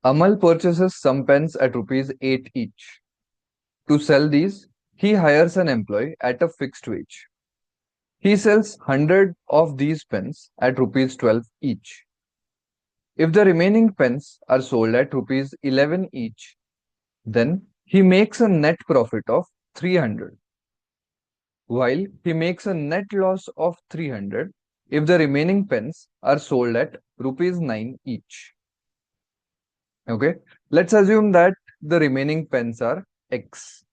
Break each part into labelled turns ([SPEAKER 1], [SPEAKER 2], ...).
[SPEAKER 1] Amal purchases some pens at rupees 8 each. To sell these, he hires an employee at a fixed wage. He sells 100 of these pens at rupees 12 each. If the remaining pens are sold at rupees 11 each, then he makes a net profit of 300, while he makes a net loss of 300 if the remaining pens are sold at rupees 9 each. Okay, let's assume that the remaining pens are X.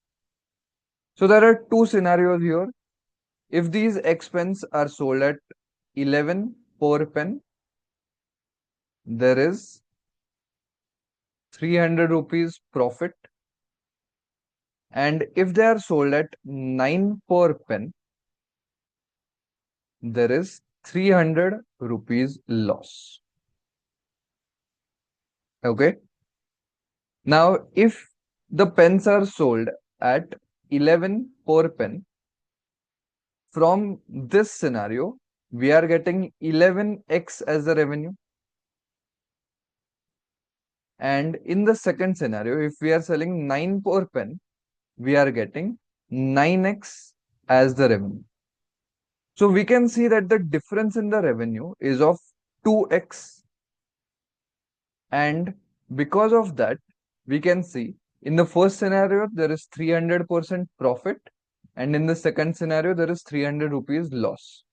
[SPEAKER 1] So there are two scenarios here. If these X pens are sold at 11 per pen, there is 300 rupees profit. And if they are sold at 9 per pen, there is 300 rupees loss. Okay. Now, if the pens are sold at 11 per pen, from this scenario, we are getting 11x as the revenue. And in the second scenario, if we are selling 9 per pen, we are getting 9x as the revenue. So we can see that the difference in the revenue is of 2x. And because of that, we can see in the first scenario, there is 300% profit. And in the second scenario, there is 300 rupees loss.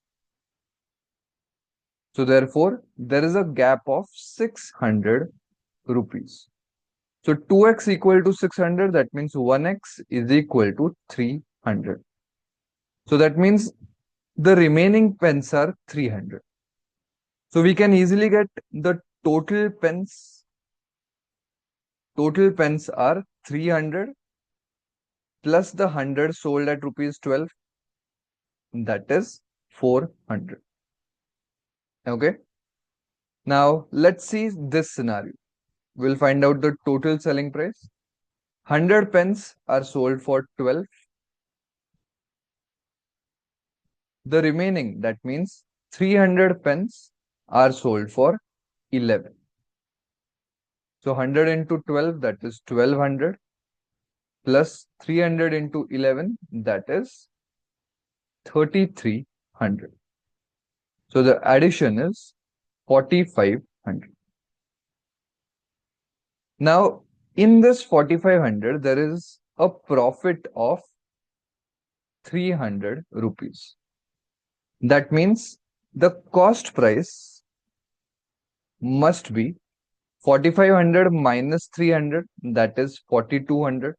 [SPEAKER 1] So therefore, there is a gap of 600 rupees. So 2x equal to 600, that means 1x is equal to 300. So that means the remaining pens are 300. So we can easily get the total pens. Total pens are 300 plus the 100 sold at rupees 12. That is 400. Okay. Now let's see this scenario. We'll find out the total selling price. 100 pens are sold for 12. The remaining, that means 300 pens are sold for 11. So 100 into 12, that is 1200, plus 300 into 11, that is 3300. So the addition is 4500. Now, in this 4500, there is a profit of 300 rupees. That means the cost price must be 4500 minus 300, that is 4200.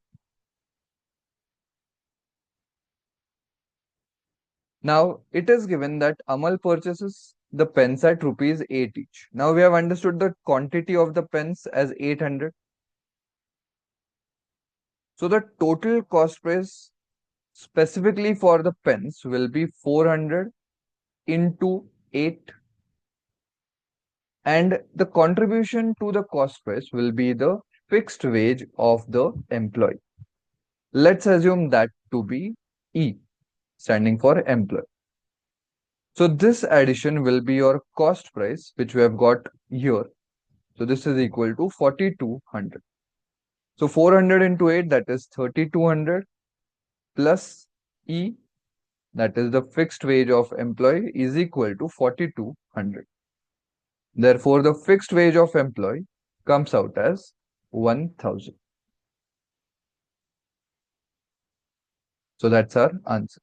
[SPEAKER 1] Now, it is given that Amal purchases the pens at rupees 8 each. Now, we have understood the quantity of the pens as 800. So, the total cost price specifically for the pens will be 400 into 8. And the contribution to the cost price will be the fixed wage of the employee. Let's assume that to be E, standing for employee. So this addition will be your cost price, which we have got here. So this is equal to 4200. So 400 into 8, that is 3200, plus E, that is the fixed wage of employee, is equal to 4200. Therefore, the fixed wage of employee comes out as 1000. So that's our answer.